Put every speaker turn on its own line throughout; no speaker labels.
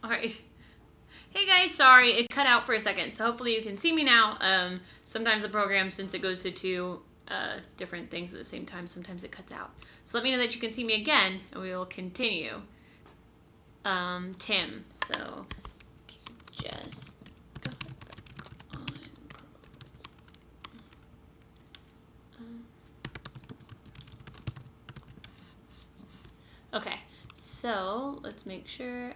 All right. Hey guys, sorry, it cut out for a second, so hopefully you can see me now. Sometimes the program, since it goes to two different things at the same time, sometimes it cuts out. So let me know that you can see me again, and we will continue. Tim, so just got back on. Okay, so let's make sure.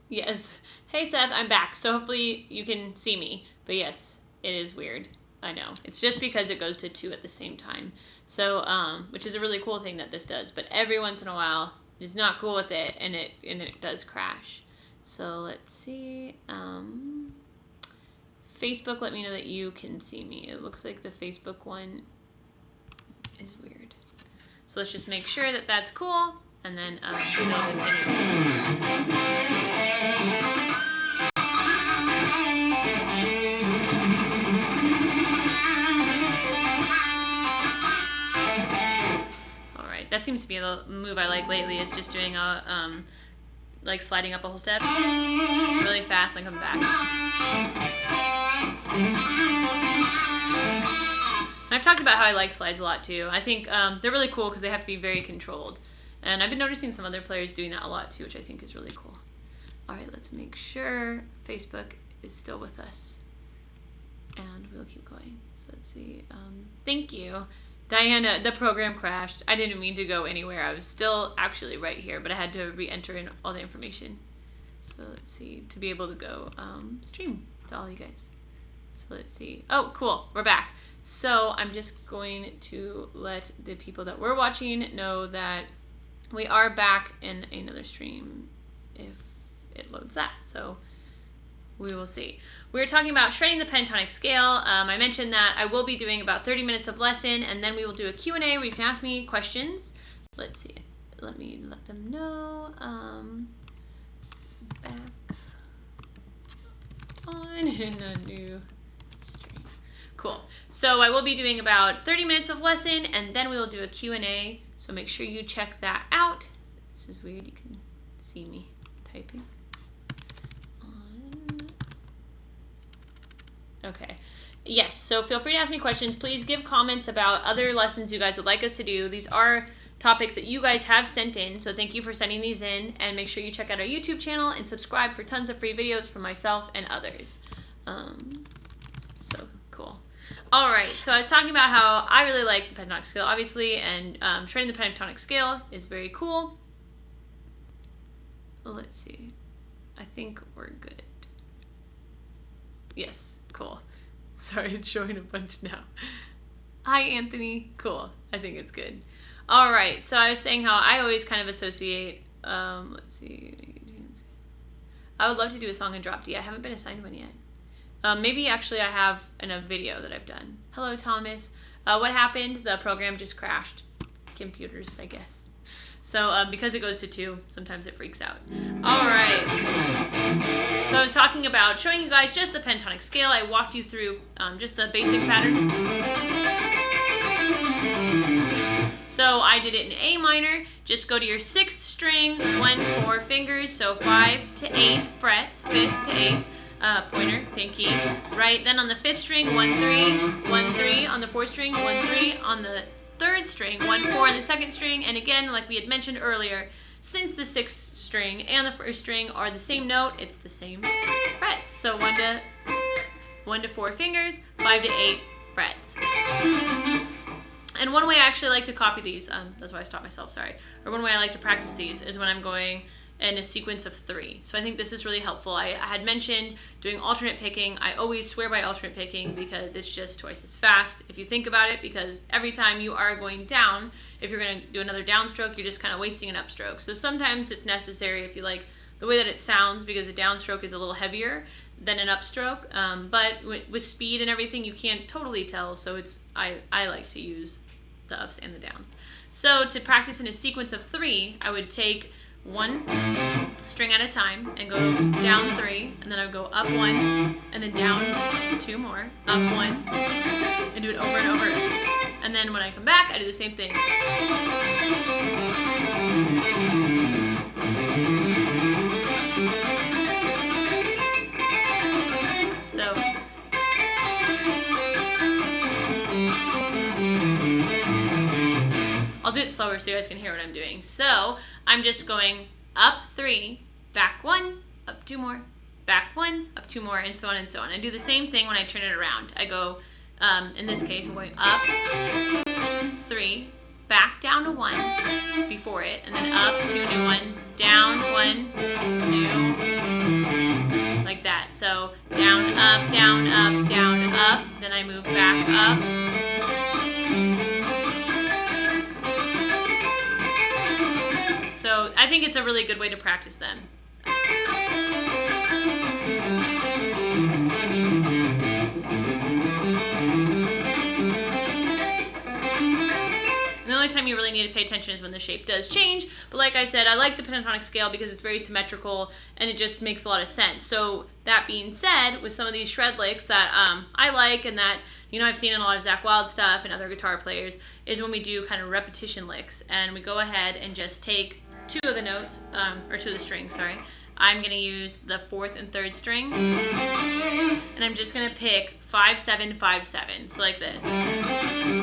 Yes. Hey Seth, I'm back. So hopefully you can see me. But yes, it is weird. I know. It's just because it goes to two at the same time. So, which is a really cool thing that this does. But every once in a while, it's not cool with it, and it does crash. So let's see. Facebook, let me know that you can see me. It looks like the Facebook one is weird. So let's just make sure that that's cool, and then we'll continue. That seems to be the move I like lately, is just doing a, like sliding up a whole step really fast and coming back. And I've talked about how I like slides a lot too. I think they're really cool because they have to be very controlled. And I've been noticing some other players doing that a lot too, which I think is really cool. All right, let's make sure Facebook is still with us. And we'll keep going. So let's see. Thank you. Diana, the program crashed. I didn't mean to go anywhere. I was still actually right here, but I had to re-enter in all the information. So let's see, to be able to go stream to all you guys. So let's see. Oh, cool, we're back. So I'm just going to let the people that were watching know that we are back in another stream if it loads that. So we will see. We were talking about shredding the pentatonic scale. I mentioned that I will be doing about 30 minutes of lesson, and then we will do a Q&A where you can ask me questions. Let's see. Let me let them know. Back on in a new stream. Cool. So I will be doing about 30 minutes of lesson, and then we will do a Q&A. So make sure you check that out. This is weird. You can see me typing. Okay. Yes, so feel free to ask me questions. Please give comments about other lessons you guys would like us to do. These are topics that you guys have sent in, so thank you for sending these in. And make sure you check out our YouTube channel and subscribe for tons of free videos from myself and others. So cool. All right, so I was talking about how I really like the pentatonic scale, obviously, and shredding the pentatonic scale is very cool. Let's see. I think we're good. Yes. Cool. Sorry, it's showing a bunch now. Hi, Anthony. Cool. I think it's good. All right. So I was saying how I always kind of associate, let's see. I would love to do a song in drop D. I haven't been assigned one yet. Maybe actually I have in a video that I've done. Hello, Thomas. What happened? The program just crashed. Computers, I guess. So because it goes to two, sometimes it freaks out. All right. So I was talking about showing you guys just the pentatonic scale. I walked you through just the basic pattern. So I did it in A minor. Just go to your 6th string, 1, 4 fingers. So 5 to 8 frets, 5th to 8th, pointer, pinky. Right, then on the 5th string, 1, 3, 1, 3. On the 4th string, 1, 3. On the 3rd string, 1, 4 on the 2nd string, and again, like we had mentioned earlier, since the 6th string and the 1st string are the same note, it's the same frets. So 1 to 4 fingers, 5 to 8 frets. And one way I actually like to copy these, that's why I stopped myself, sorry, or one way I like to practice these is when I'm going in a sequence of 3. So I think this is really helpful. I had mentioned doing alternate picking. I always swear by alternate picking because it's just twice as fast if you think about it, because every time you are going down, if you're going to do another downstroke, you're just kind of wasting an upstroke. So sometimes it's necessary if you like the way that it sounds, because a downstroke is a little heavier than an upstroke, but with speed and everything you can't totally tell, so it's I like to use the ups and the downs. So to practice in a sequence of 3, I would take 1 string at a time and go down 3, and then I would go up 1 and then down 2 more, up 1, and do it over and over. And then when I come back, I do the same thing. slower so you guys can hear what I'm doing. So I'm just going up 3, back 1, up 2 more, back 1, up 2 more, and so on and so on. I do the same thing when I turn it around. I go, in this case, I'm going up 3, back down to 1 before it, and then up 2 new ones, down 1, new, like that. So down, up, down, up, down, up, then I move back up. So I think it's a really good way to practice them. The only time you really need to pay attention is when the shape does change. But like I said, I like the pentatonic scale because it's very symmetrical and it just makes a lot of sense. So that being said, with some of these shred licks that I like and that, you know, I've seen in a lot of Zakk Wylde stuff and other guitar players, is when we do kind of repetition licks and we go ahead and just take 2 of the notes, or 2 of the strings, sorry. I'm going to use the 4th and 3rd string, and I'm just going to pick 5, 7, 5, 7, so like this. So I'm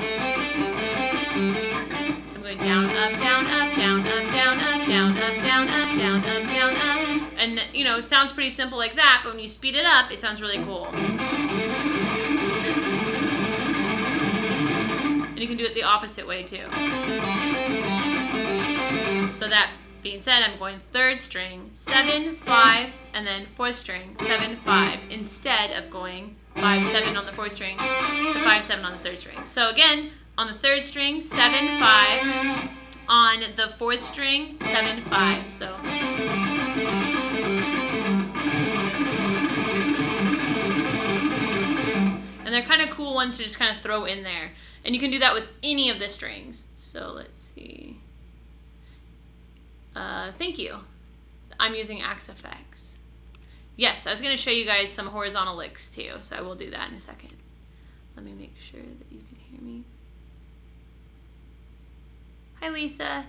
going down, up, down, up, down, up, down, up, down, up, down, up, down, up, down, up. And, you know, it sounds pretty simple like that, but when you speed it up, it sounds really cool. And you can do it the opposite way, too. So that being said, I'm going 3rd string, 7, 5, and then 4th string, 7, 5, instead of going 5, 7 on the 4th string to 5, 7 on the 3rd string. So again, on the 3rd string, 7, 5, on the 4th string, 7, 5. So and they're kind of cool ones to just kind of throw in there. And you can do that with any of the strings. So let's see. Thank you. I'm using Axe FX. Yes, I was going to show you guys some horizontal licks too, so I will do that in a second. Let me make sure that you can hear me. Hi, Lisa.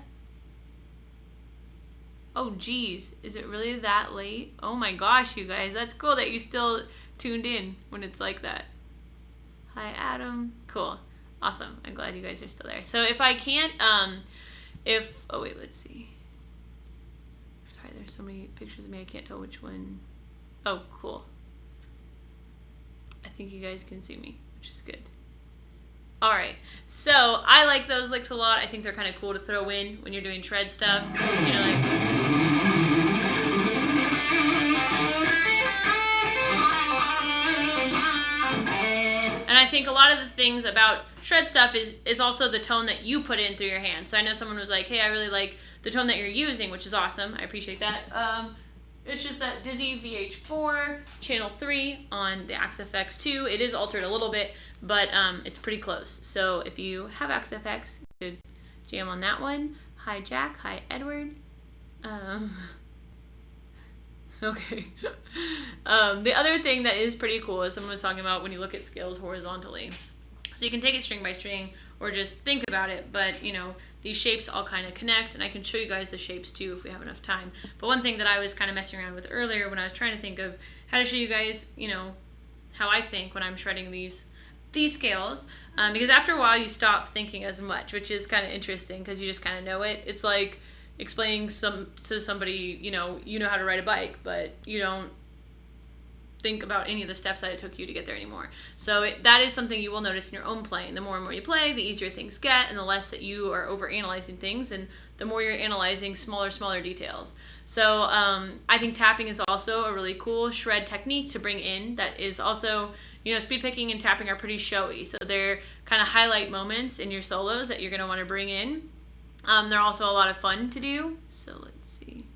Oh, geez. Is it really that late? Oh my gosh, you guys. That's cool that you still tuned in when it's like that. Hi, Adam. Cool. Awesome. I'm glad you guys are still there. So if I can't, oh wait, let's see. Sorry, there's so many pictures of me, I can't tell which one. Oh, cool. I think you guys can see me, which is good. All right, so I like those licks a lot. I think they're kind of cool to throw in when you're doing shred stuff. You know, like. And I think a lot of the things about shred stuff is also the tone that you put in through your hand. So I know someone was like, hey, I really like the tone that you're using, which is awesome. I appreciate that. It's just that Dizzy VH4, channel 3 on the Axe FX 2. It is altered a little bit, but it's pretty close. So if you have Axe FX, you should jam on that one. Hi, Jack. Hi, Edward. Okay. The other thing that is pretty cool is someone was talking about when you look at scales horizontally. So you can take it string by string or just think about it, but you know, these shapes all kind of connect, and I can show you guys the shapes too if we have enough time. But one thing that I was kind of messing around with earlier when I was trying to think of how to show you guys, you know, how I think when I'm shredding these scales, because after a while you stop thinking as much, which is kind of interesting because you just kind of know it. It's like explaining to somebody, you know how to ride a bike, but you don't think about any of the steps that it took you to get there anymore. So that is something you will notice in your own playing. The more and more you play, the easier things get, and the less that you are over analyzing things, and the more you're analyzing smaller details. So I think tapping is also a really cool shred technique to bring in that is also, you know, speed picking and tapping are pretty showy, so they're kind of highlight moments in your solos that you're going to want to bring in. They're also a lot of fun to do. So let's see.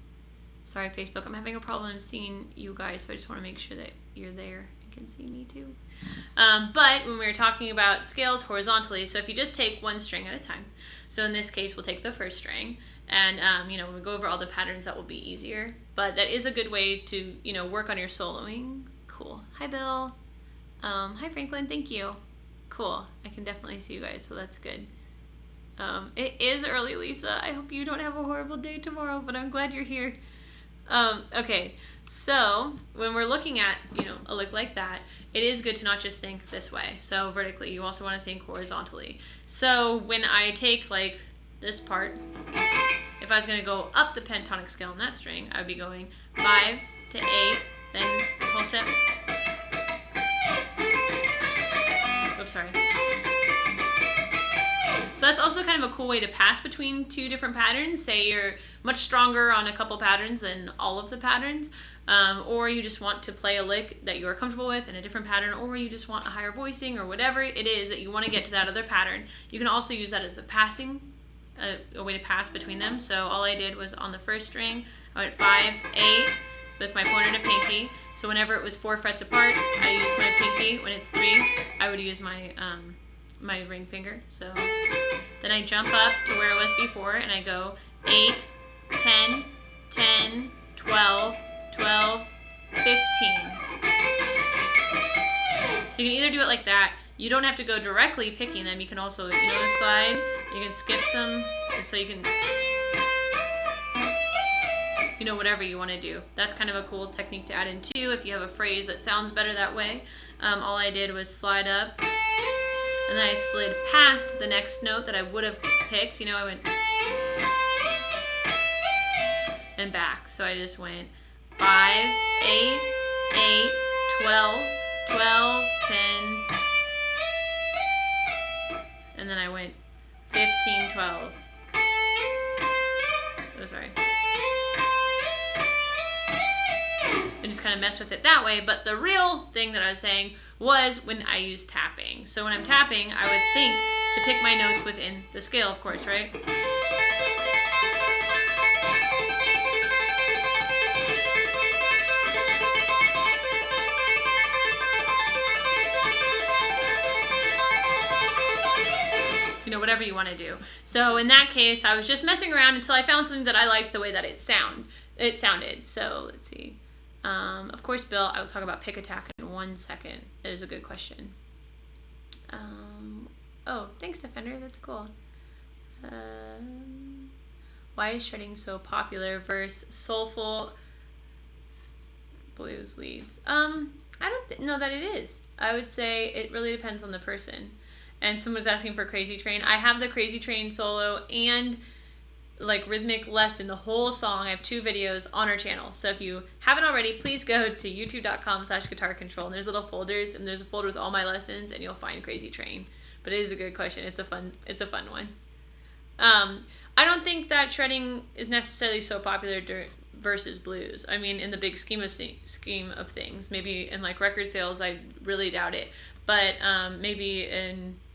Sorry, Facebook, I'm having a problem seeing you guys, so I just want to make sure that you're there and can see me too. But when we were talking about scales horizontally, so if you just take one string at a time, so in this case, we'll take the first string, and you know, when we go over all the patterns, that will be easier. But that is a good way to, you know, work on your soloing. Cool. Hi, Bill. Hi, Franklin. Thank you. Cool. I can definitely see you guys, so that's good. It is early, Lisa. I hope you don't have a horrible day tomorrow, but I'm glad you're here. Okay, so when we're looking at, you know, a lick like that, it is good to not just think this way. So vertically, you also want to think horizontally. So when I take like this part. If I was going to go up the pentatonic scale on that string, I would be going 5 to 8, then whole step. Oops, sorry. So that's also kind of a cool way to pass between two different patterns. Say you're much stronger on a couple patterns than all of the patterns, or you just want to play a lick that you're comfortable with in a different pattern, or you just want a higher voicing, or whatever it is that you want to get to that other pattern. You can also use that as a passing, a way to pass between them. So all I did was on the first string, I went 5, 8 with my pointer to pinky. So whenever it was 4 frets apart, I used my pinky. When it's 3, I would use my my ring finger. So then I jump up to where it was before, and I go 8, 10, 10, 12, 12, 15. So you can either do it like that. You don't have to go directly picking them. You can also, slide. You can skip some, so you can, whatever you want to do. That's kind of a cool technique to add in too if you have a phrase that sounds better that way. All I did was slide up, and then I slid past the next note that I would have picked. I went and back. So I just went 5, 8, 8, 12, 12, 10, and then I went 15, 12. Oh, sorry. And just kind of mess with it that way. But the real thing that I was saying was when I use tapping. So when I'm tapping, I would think to pick my notes within the scale, of course, right? Whatever you want to do. So in that case, I was just messing around until I found something that I liked the way that it sounded. So let's see. Of course, Bill, I will talk about pick attack in 1 second. It is a good question. Oh, thanks, Defender. That's cool. Why is shredding so popular versus soulful blues leads? I don't know that it is. I would say it really depends on the person. And someone's asking for Crazy Train. I have the Crazy Train solo and rhythmic lesson, the whole song. I have 2 videos on our channel. So if you haven't already, please go to youtube.com/guitar control. And there's little folders, and there's a folder with all my lessons, and you'll find Crazy Train. But it is a good question. It's a fun one. I don't think that shredding is necessarily so popular versus blues. I mean, in the big scheme of things, maybe in record sales, I really doubt it. But maybe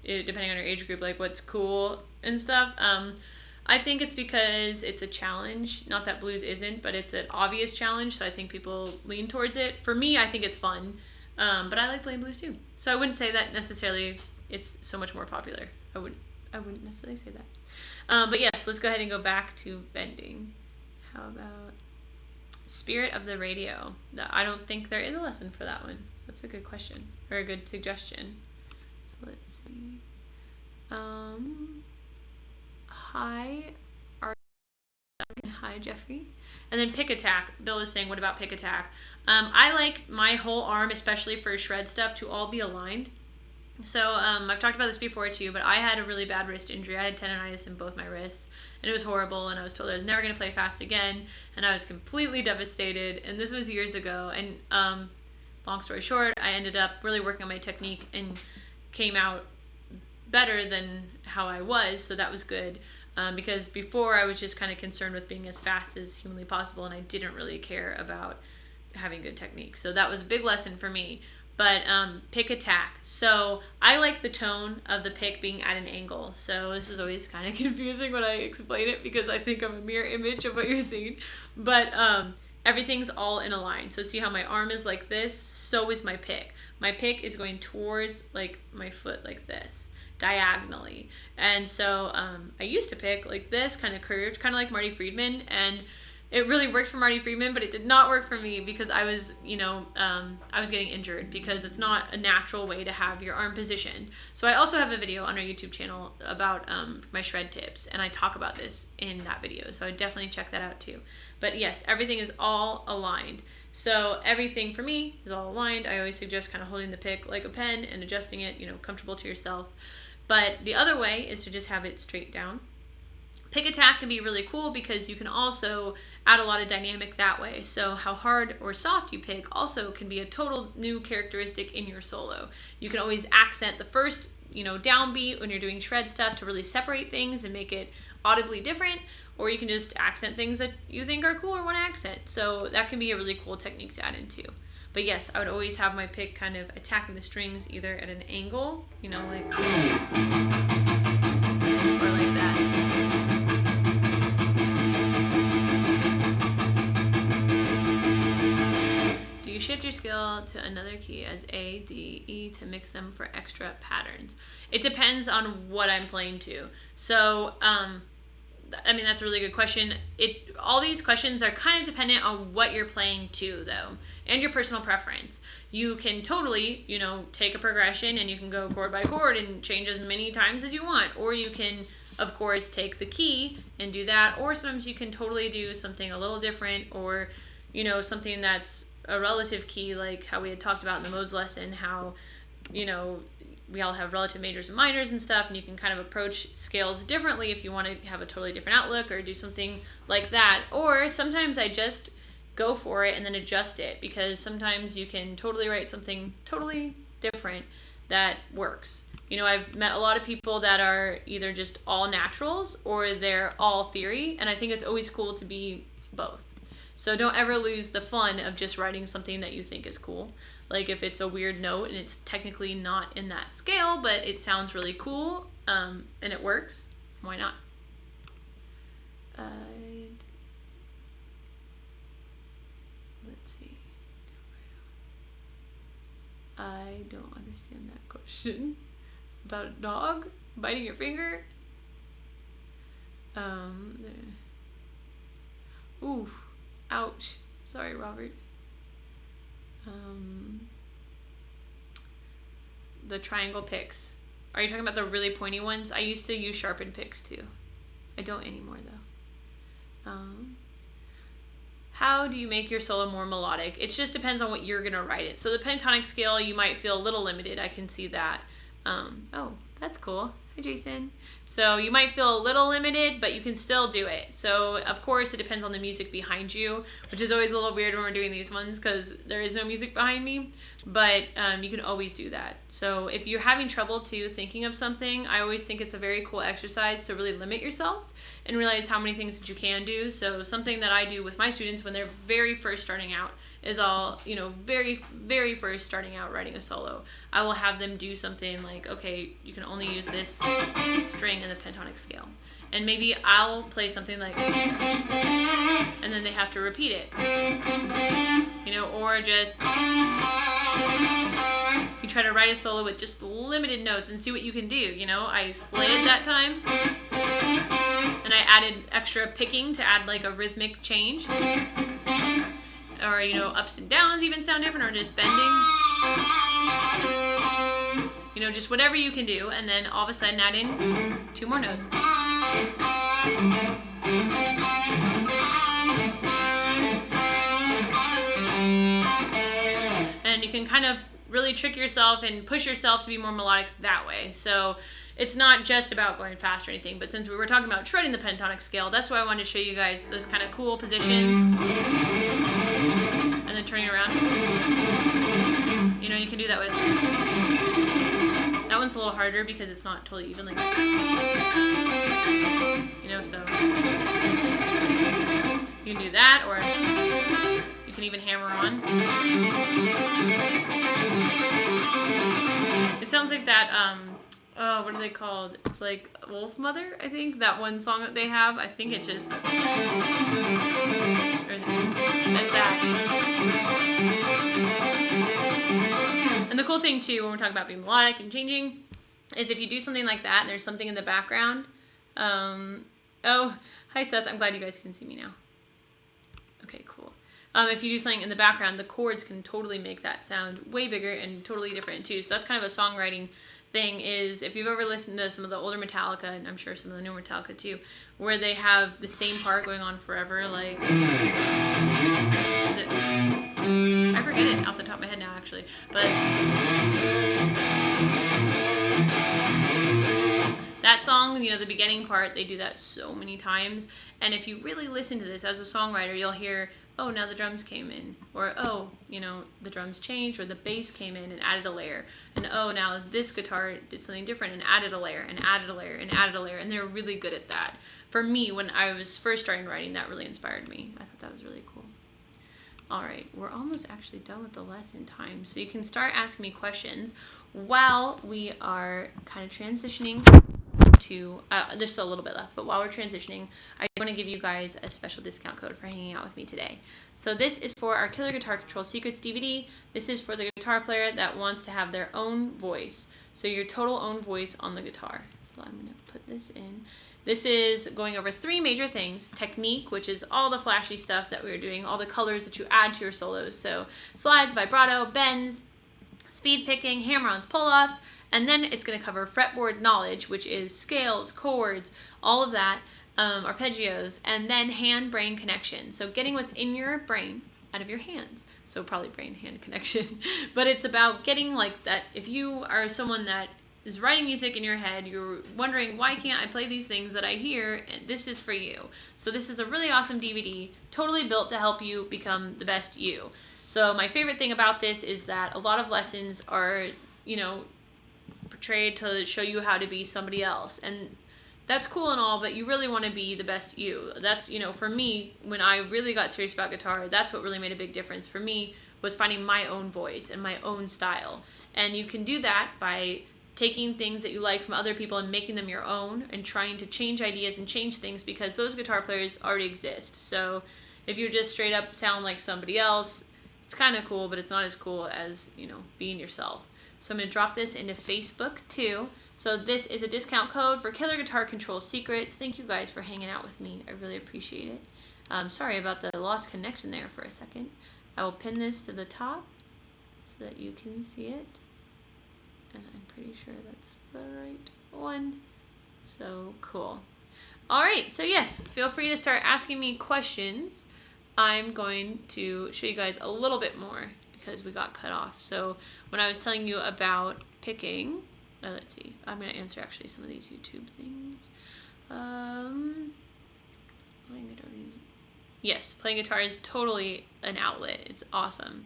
depending on your age group, what's cool and stuff. I think it's because it's a challenge. Not that blues isn't, but it's an obvious challenge, so I think people lean towards it. For me, I think it's fun, but I like playing blues too. So I wouldn't say that necessarily it's so much more popular. I wouldn't necessarily say that. But yes, let's go ahead and go back to bending. How about Spirit of the Radio? I don't think there is a lesson for that one. That's a good question, or a good suggestion. So let's see. Hi, hi, Jeffrey. And then pick attack. Bill is saying, what about pick attack? I like my whole arm, especially for shred stuff, to all be aligned. So I've talked about this before too, but I had a really bad wrist injury. I had tendonitis in both my wrists, and it was horrible, and I was told I was never going to play fast again, and I was completely devastated, and this was years ago. And long story short, I ended up really working on my technique and came out better than how I was, so that was good. Because before I was just kind of concerned with being as fast as humanly possible, and I didn't really care about having good technique. So that was a big lesson for me. But pick attack. So I like the tone of the pick being at an angle. So this is always kind of confusing when I explain it because I think I'm a mirror image of what you're seeing. But everything's all in a line. So see how my arm is like this? So is my pick. My pick is going towards my foot like this, diagonally. And so I used to pick like this, kind of curved, kind of like Marty Friedman, and it really worked for Marty Friedman, but it did not work for me because I was, I was getting injured because it's not a natural way to have your arm positioned. So I also have a video on our YouTube channel about my shred tips, and I talk about this in that video. So I definitely check that out too. But yes, everything is all aligned. So everything for me is all aligned. I always suggest kind of holding the pick like a pen and adjusting it, comfortable to yourself. But the other way is to just have it straight down. Pick attack can be really cool because you can also add a lot of dynamic that way. So how hard or soft you pick also can be a total new characteristic in your solo. You can always accent the first, downbeat when you're doing shred stuff to really separate things and make it audibly different, or you can just accent things that you think are cool or want to accent. So that can be a really cool technique to add in too. But yes, I would always have my pick kind of attacking the strings either at an angle, like, or like that. Do you shift your scale to another key as A, D, E to mix them for extra patterns? It depends on what I'm playing to. So, that's a really good question. All these questions are kind of dependent on what you're playing to, though, and your personal preference. You can totally, take a progression and you can go chord by chord and change as many times as you want. Or you can, of course, take the key and do that. Or sometimes you can totally do something a little different, or, something that's a relative key, like how we had talked about in the modes lesson, how, we all have relative majors and minors and stuff, and you can kind of approach scales differently if you want to have a totally different outlook or do something like that. Or sometimes I just go for it and then adjust it, because sometimes you can totally write something totally different that works. I've met a lot of people that are either just all naturals or they're all theory, and I think it's always cool to be both. So don't ever lose the fun of just writing something that you think is cool. Like if it's a weird note and it's technically not in that scale, but it sounds really cool, and it works, why not? Let's see. I don't understand that question. About a dog biting your finger? Ooh, ouch. Sorry, Robert. The triangle picks. Are you talking about the really pointy ones? I used to use sharpened picks too. I don't anymore though. How do you make your solo more melodic? It just depends on what you're gonna write it. So the pentatonic scale, you might feel a little limited. I can see that. Oh, that's cool. Hi, Jason. So you might feel a little limited, but you can still do it. So of course it depends on the music behind you, which is always a little weird when we're doing these ones because there is no music behind me, but you can always do that. So if you're having trouble too thinking of something, I always think it's a very cool exercise to really limit yourself and realize how many things that you can do. So something that I do with my students when they're very first starting out is very, very first starting out writing a solo. I will have them do something like, okay, you can only use this string in the pentatonic scale. And maybe I'll play something like, and then they have to repeat it. Or just, you try to write a solo with just limited notes and see what you can do. I slid that time. And I added extra picking to add like a rhythmic change. Or, ups and downs even sound different, or just bending. Just whatever you can do, and then all of a sudden add in 2 more notes. And you can kind of really trick yourself and push yourself to be more melodic that way. So it's not just about going fast or anything, but since we were talking about shredding the pentatonic scale, that's why I wanted to show you guys those kind of cool positions. And then turning around. You can do that with. That one's a little harder because it's not totally even like. So. You can do that, or you can even hammer on. It sounds like that, what are they called? It's like Wolf Mother, I think. That one song that they have. I think it's just. Or is it? It's that. And the cool thing too, when we're talking about being melodic and changing, is if you do something like that and there's something in the background. Oh, hi Seth, I'm glad you guys can see me now. Okay, cool. If you do something in the background, the chords can totally make that sound way bigger and totally different too. So that's kind of a songwriting thing, is if you've ever listened to some of the older Metallica, and I'm sure some of the newer Metallica too, where they have the same part going on forever, like, is it, I forget it off the top of my head now actually, but that song, you know, the beginning part, they do that so many times. And if you really listen to this as a songwriter, you'll hear, oh, now the drums came in, or oh, you know, the drums changed, or the bass came in and added a layer, and oh, now this guitar did something different and added a layer and added a layer and added a layer, and they're really good at that. For me, when I was first starting writing, that really inspired me. I thought that was really cool. All right, we're almost actually done with the lesson time, so you can start asking me questions while we are kind of transitioning to, there's still a little bit left, but while we're transitioning, I want to give you guys a special discount code for hanging out with me today. So this is for our Killer Guitar Control Secrets DVD. This is for the guitar player that wants to have their own voice. So your total own voice on the guitar. So I'm going to put this in. This is going over 3 major things. Technique, which is all the flashy stuff that we were doing, all the colors that you add to your solos. So slides, vibrato, bends, speed picking, hammer-ons, pull-offs. And then it's going to cover fretboard knowledge, which is scales, chords, all of that, arpeggios, and then hand-brain connection. So getting what's in your brain out of your hands. So probably brain-hand connection. But it's about getting like that. If you are someone that is writing music in your head, you're wondering, why can't I play these things that I hear? And this is for you. So this is a really awesome DVD, totally built to help you become the best you. So my favorite thing about this is that a lot of lessons are, you know, portrayed to show you how to be somebody else, and that's cool and all, but you really want to be the best you. That's, you know, for me, when I really got serious about guitar, that's what really made a big difference for me, was finding my own voice and my own style. And you can do that by taking things that you like from other people and making them your own, and trying to change ideas and change things, because those guitar players already exist. So if you just straight up sound like somebody else, it's kind of cool, but it's not as cool as, you know, being yourself. So I'm going to drop this into Facebook too. So this is a discount code for Killer Guitar Control Secrets. Thank you guys for hanging out with me. I really appreciate it. Sorry about the lost connection there for a second. I will pin this to the top so that you can see it. And I'm pretty sure that's the right one. So cool. All right, so yes, feel free to start asking me questions. I'm going to show you guys a little bit more because we got cut off. So when I was telling you about picking, let's see, I'm going to answer actually some of these YouTube things. Yes, playing guitar is totally an outlet. It's awesome.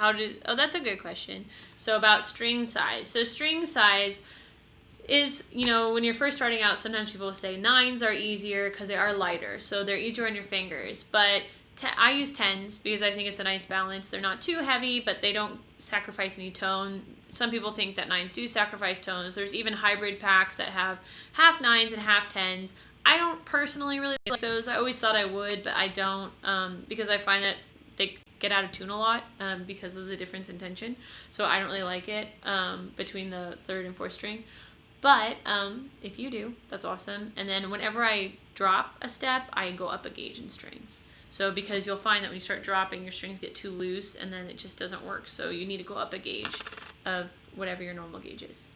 Oh, that's a good question. So about string size. So string size is, you know, when you're first starting out, sometimes people say 9s are easier because they are lighter. So they're easier on your fingers. But I use 10s because I think it's a nice balance. They're not too heavy, but they don't sacrifice any tone. Some people think that 9s do sacrifice tones. There's even hybrid packs that have half 9s and half 10s. I don't personally really like those. I always thought I would, but I don't, because I find that they get out of tune a lot because of the difference in tension. So I don't really like it between the 3rd and 4th string. But if you do, that's awesome. And then whenever I drop a step, I go up a gauge in strings. So because you'll find that when you start dropping, your strings get too loose and then it just doesn't work. So you need to go up a gauge of whatever your normal gauge is.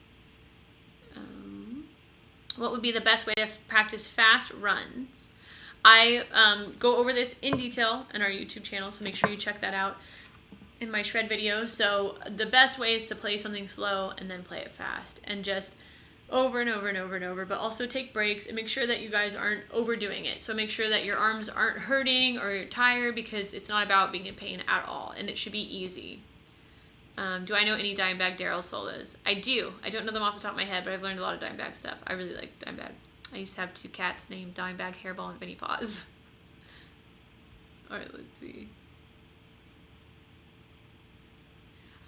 What would be the best way to practice fast runs? I go over this in detail in our YouTube channel, so make sure you check that out in my shred video. So the best way is to play something slow and then play it fast, and just over and over and over and over, but also take breaks and make sure that you guys aren't overdoing it. So make sure that your arms aren't hurting or you're tired, because it's not about being in pain at all, and it should be easy. Do I know any Dimebag Darrell solos? I do. I don't know them off the top of my head, but I've learned a lot of Dimebag stuff. I really like Dimebag. I used to have 2 cats named Dimebag, Hairball, and Vinnie Paws. Alright, let's see.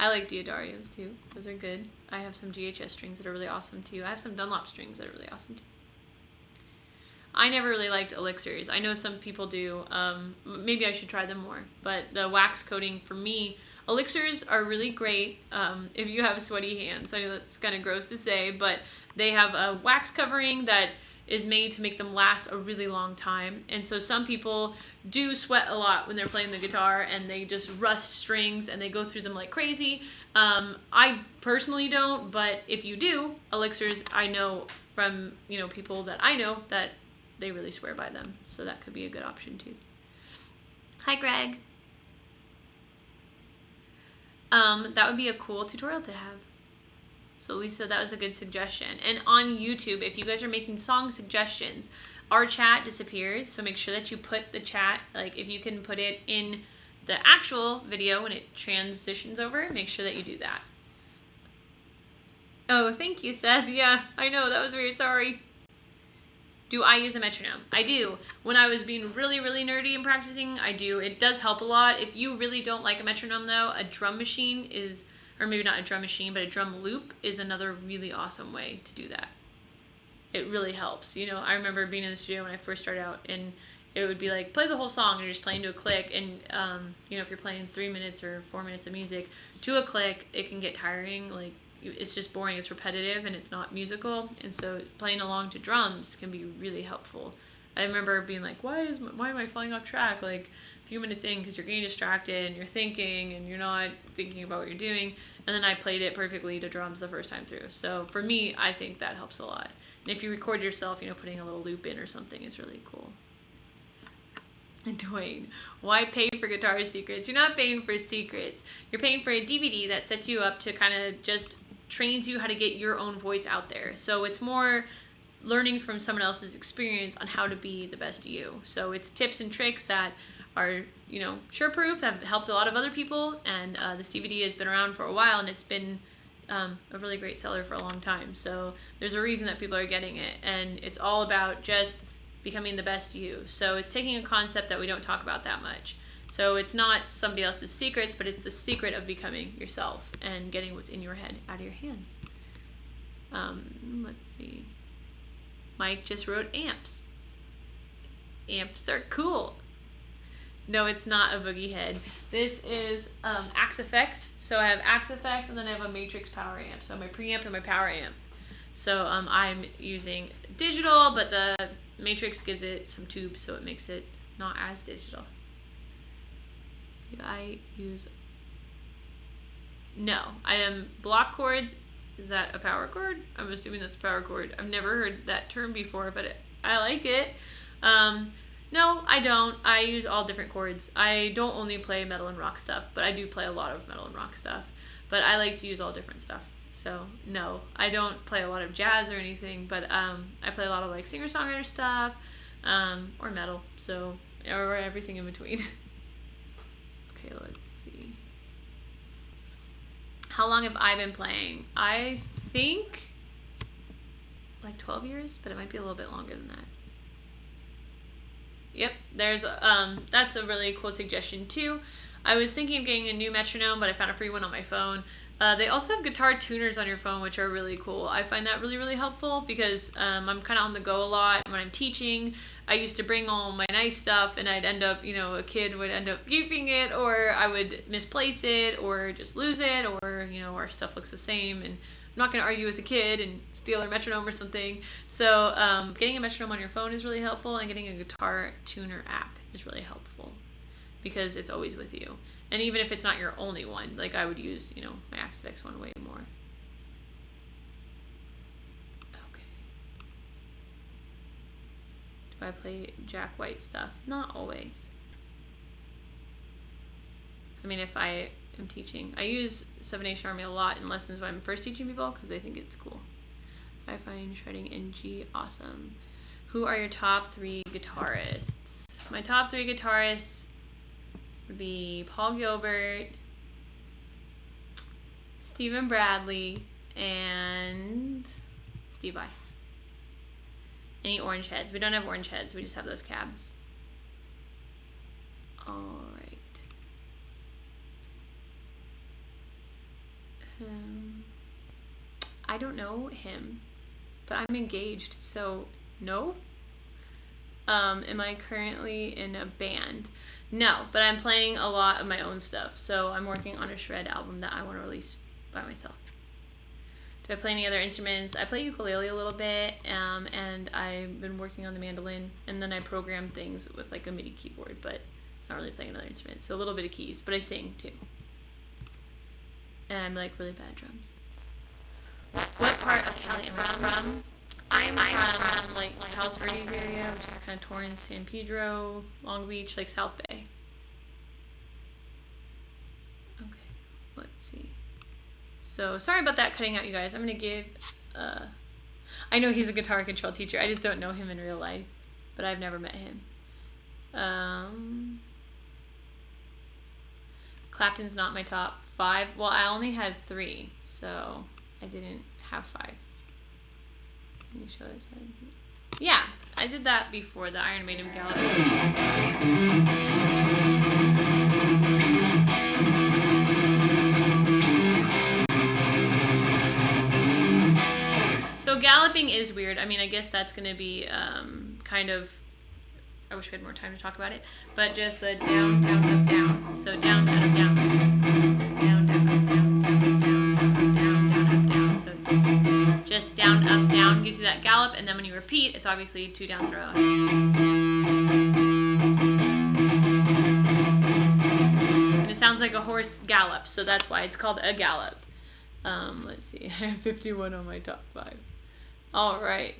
I like Diodarios too. Those are good. I have some GHS strings that are really awesome too. I have some Dunlop strings that are really awesome too. I never really liked elixirs. I know some people do. Maybe I should try them more. But the wax coating, for me, elixirs are really great if you have sweaty hands. I know that's kind of gross to say, but they have a wax covering that is made to make them last a really long time. And so some people do sweat a lot when they're playing the guitar, and they just rust strings and they go through them like crazy. I personally don't, but if you do, elixirs, I know from, you know, people that I know that they really swear by them. So that could be a good option too. Hi, Greg. That would be a cool tutorial to have. So Lisa, that was a good suggestion. And on YouTube, if you guys are making song suggestions, our chat disappears. So make sure that you put the chat, like if you can put it in the actual video when it transitions over, make sure that you do that. Oh, thank you, Seth. Yeah, I know, that was weird, sorry. Do I use a metronome? I do. When I was being really, really nerdy and practicing, I do. It does help a lot. If you really don't like a metronome though, a drum machine is, or maybe not a drum machine, but a drum loop is another really awesome way to do that. It really helps. You know, I remember being in the studio when I first started out, and it would be like, play the whole song, and you're just playing to a click, and you know, if you're playing 3 minutes or 4 minutes of music to a click, it can get tiring. Like, it's just boring, it's repetitive, and it's not musical, and so playing along to drums can be really helpful. I remember being like, why am I falling off track like a few minutes in, because you're getting distracted and you're thinking and you're not thinking about what you're doing, and then I played it perfectly to drums the first time through. So for me, I think that helps a lot. And if you record yourself, you know, putting a little loop in or something is really cool. And Dwayne, why pay for guitar secrets? You're not paying for secrets. You're paying for a DVD that sets you up to kind of just trains you how to get your own voice out there. So it's more learning from someone else's experience on how to be the best you. So it's tips and tricks that are, you know, sure proof, that have helped a lot of other people. And this DVD has been around for a while, and it's been a really great seller for a long time. So there's a reason that people are getting it, and it's all about just becoming the best you. So it's taking a concept that we don't talk about that much. So it's not somebody else's secrets, but it's the secret of becoming yourself and getting what's in your head out of your hands. Let's see. Mike just wrote amps. Amps are cool. No, it's not a boogie head. This is Axe Effects. So I have Axe Effects, and then I have a Matrix power amp. So my preamp and my power amp. So I'm using digital, but the Matrix gives it some tubes, so it makes it not as digital. Do I use... No, I am block chords. Is that a power chord? I'm assuming that's a power chord. I've never heard that term before, but I like it. No, I don't. I use all different chords. I don't only play metal and rock stuff, but I do play a lot of metal and rock stuff. But I like to use all different stuff. So, no, I don't play a lot of jazz or anything, but I play a lot of like singer-songwriter stuff, or metal, so, or everything in between. Okay, let's see. How long have I been playing? I think like 12 years, but it might be a little bit longer than that. Yep, there's that's a really cool suggestion too. I was thinking of getting a new metronome, but I found a free one on my phone. They also have guitar tuners on your phone, which are really cool. I find that really, really helpful because I'm kind of on the go a lot. When I'm teaching, I used to bring all my nice stuff, and I'd end up, you know, a kid would end up keeping it, or I would misplace it, or just lose it, or, you know, our stuff looks the same, and I'm not going to argue with a kid and steal their metronome or something. So getting a metronome on your phone is really helpful, and getting a guitar tuner app is really helpful because it's always with you. And even if it's not your only one, like I would use, you know, my Axe Effects one way more. Okay. Do I play Jack White stuff? Not always. I mean, if I am teaching, I use 7 Nation Army a lot in lessons when I'm first teaching people because I think it's cool. I find shredding in G awesome. Who are your top 3 guitarists? My top 3 guitarists would be Paul Gilbert, Stephen Bradley, and Steve Vai. Any orange heads? We don't have orange heads, we just have those cabs. Alright. I don't know him, but I'm engaged, so no. Am I currently in a band? No, but I'm playing a lot of my own stuff. So I'm working on a shred album that I want to release by myself. Do I play any other instruments? I play ukulele a little bit, and I've been working on the mandolin, and then I program things with like a MIDI keyboard, but it's not really playing another instrument. So a little bit of keys, but I sing too. And I'm like really bad at drums. What part of Cali am I from? I'm from like Palos Verdes area, which is kind of Torrance, San Pedro, Long Beach, like South Bay. Okay, let's see. So sorry about that cutting out, you guys. I'm gonna give, I know he's a guitar control teacher. I just don't know him in real life, but I've never met him. Clapton's not my top 5. Well, I only had 3, so I didn't have 5. Can you show us? Yeah, I did that before, the Iron Maiden Gallop. So galloping is weird. I mean, I guess that's going to be kind of, I wish we had more time to talk about it, but just the down, down, up, down. So down, down, up, down. Down, down, up, down, down, up, down, down, up, down. So just down, up, down gives you that gallop, and then when you repeat, it's obviously 2 downs in a row. And it sounds like a horse gallops, so that's why it's called a gallop. Let's see, I have 51 on my top 5. All right.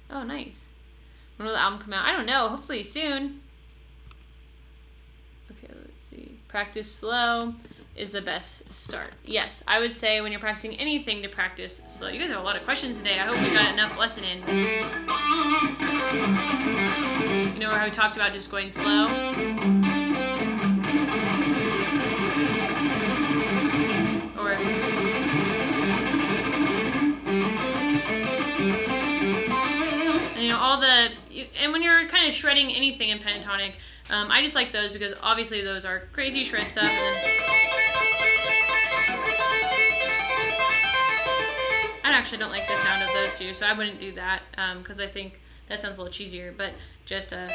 Oh, nice. When will the album come out? I don't know. Hopefully soon. Okay, let's see. Practice slow is the best start. Yes, I would say when you're practicing anything to practice slow. You guys have a lot of questions today. I hope we got enough lesson in. You know how we talked about just going slow? Or... you know, all the, and when you're kind of shredding anything in pentatonic, I just like those because obviously those are crazy shred stuff. And then I actually don't like the sound of those two, so I wouldn't do that because I think that sounds a little cheesier. But just I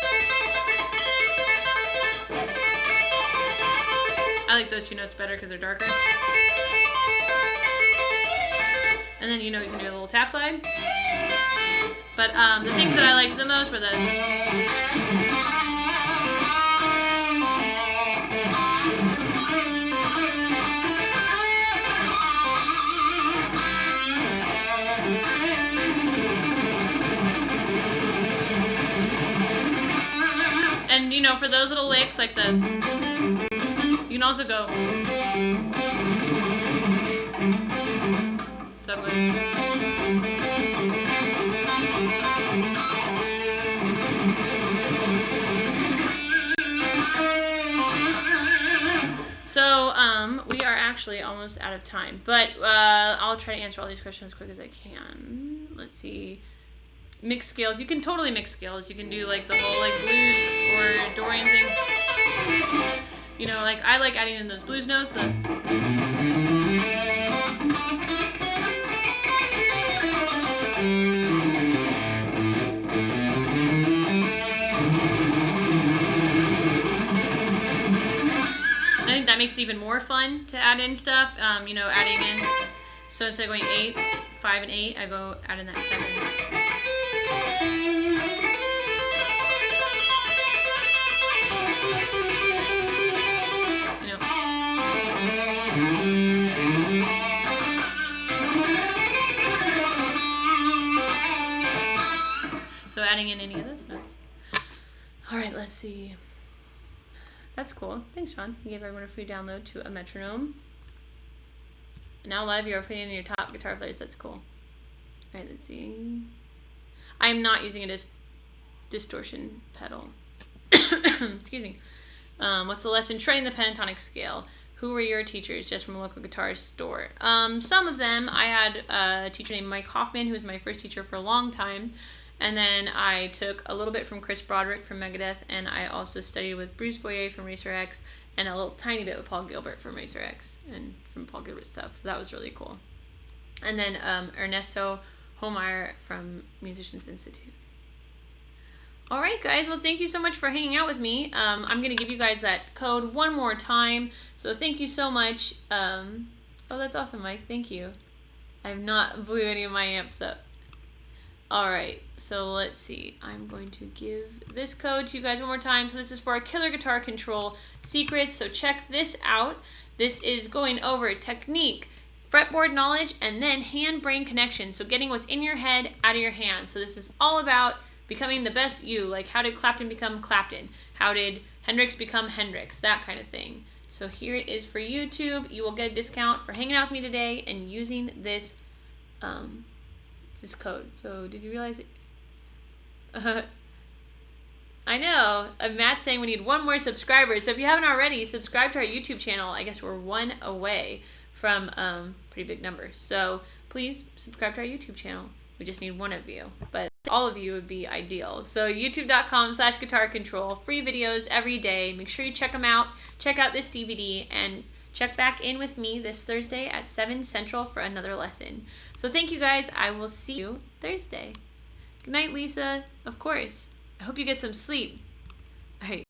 like those 2 notes better because they're darker. And then you know you can do a little tap slide. But the things that I liked the most were the... And, you know, for those little licks, like the... You can also go... So I'm going... So, we are actually almost out of time, but I'll try to answer all these questions as quick as I can. Let's see. Mix scales. You can totally mix scales. You can do like the whole like blues or Dorian thing. You know, like I like adding in those blues notes. That makes it even more fun to add in stuff, you know, adding in, so instead of going 8, 5, and 8, I go add in that 7. You know. So adding in any of those notes. All right, let's see. That's cool. Thanks, Sean. You gave everyone a free download to a metronome. Now live, you're putting in your top guitar players. That's cool. All right, let's see. I'm not using a distortion pedal. Excuse me. What's the lesson? Shredding the pentatonic scale. Who were your teachers? Just from a local guitar store. Some of them. I had a teacher named Mike Hoffman, who was my first teacher for a long time. And then I took a little bit from Chris Broderick from Megadeth, and I also studied with Bruce Boyer from Racer X, and a little tiny bit with Paul Gilbert from Racer X, and from Paul Gilbert stuff, so that was really cool. And then Ernesto Holmeyer from Musicians Institute. All right, guys, well, thank you so much for hanging out with me. I'm going to give you guys that code one more time, so thank you so much. Oh, that's awesome, Mike. Thank you. I have not blew any of my amps up. Alright, so let's see. I'm going to give this code to you guys one more time. So this is for our killer guitar control secrets. So check this out. This is going over technique, fretboard knowledge, and then hand-brain connection. So getting what's in your head out of your hands. So this is all about becoming the best you. Like how did Clapton become Clapton? How did Hendrix become Hendrix? That kind of thing. So here it is for YouTube. You will get a discount for hanging out with me today and using this this code. So did you realize it? I know. Matt's saying we need 1 more subscriber. So if you haven't already, subscribe to our YouTube channel. I guess we're 1 away from pretty big numbers. So please subscribe to our YouTube channel. We just need 1 of you, but all of you would be ideal. So youtube.com/guitar control, free videos every day. Make sure you check them out. Check out this DVD and check back in with me this Thursday at 7 Central for another lesson. So thank you guys. I will see you Thursday. Good night, Lisa. Of course. I hope you get some sleep. All right.